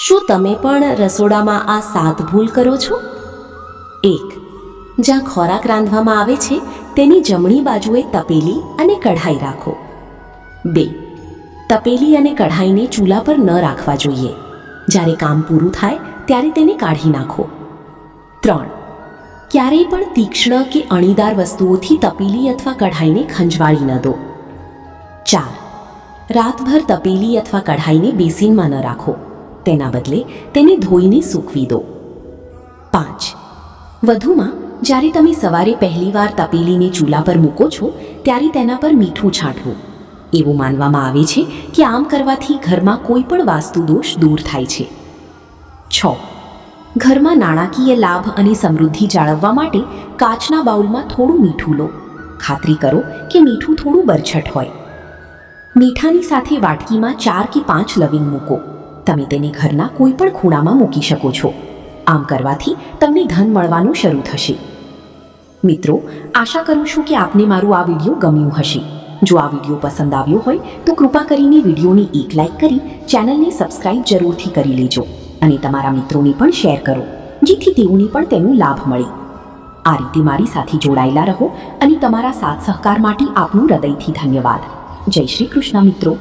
શું તમે પણ રસોડામાં આ 7 ભૂલ કરો છો? 1. જ્યાં ખોરાક રાંધવામાં આવે છે તેની જમણી બાજુએ તપેલી અને કઢાઈ રાખો. 2. તપેલી અને કઢાઈને ચૂલા પર ન રાખવા જોઈએ. જ્યારે કામ પૂરું થાય ત્યારે તેને કાઢી નાખો. 3. ક્યારેય પણ તીક્ષ્ણ કે અણીદાર વસ્તુઓથી તપેલી અથવા કઢાઈને ખંજવાળી ન દો. 4. રાતભર તપેલી અથવા કઢાઈને બેસિનમાં ન રાખો. તેના બદલે તેને ધોઈને સૂકવી દો. 5. વધુમાં જ્યારે તમે સવારે પહેલીવાર તપેલીને ચૂલા પર મૂકો છો ત્યારે તેના પર મીઠું છાંટવું. એવું માનવામાં આવે છે કે આમ કરવાથી ઘરમાં કોઈ પણ વાસ્તુ દોષ દૂર થાય છે. 6. ઘરમાં નાણાકીય લાભ અને સમૃદ્ધિ જાળવવા માટે કાચના બાઉલમાં થોડું મીઠું લો. ખાતરી કરો કે મીઠું થોડું બરછટ હોય. મીઠાની સાથે વાટકીમાં 4 કે 5 લવિંગ મૂકો. તમે તેને ઘરના કોઈ પણ ખૂણામાં મૂકી શકો છો. આમ કરવાથી તમને ધન મળવાનું શરૂ થશે. મિત્રો, આશા કરું છું કે આપને મારું આ વિડીયો ગમ્યું હશે. જો આ વિડીયો પસંદ આવ્યો હોય તો કૃપા કરીને વિડીયોને એક લાઇક કરી ચેનલને સબસ્ક્રાઇબ જરૂરથી કરી લેજો અને તમારા મિત્રોને પણ શેર કરો, જેથી તેઓને પણ તેનો લાભ મળે. આ રીતે મારી સાથે જોડાયેલા રહો અને તમારા સાથ સહકાર માટે આપનું હૃદયથી ધન્યવાદ. જય શ્રી કૃષ્ણ મિત્રો.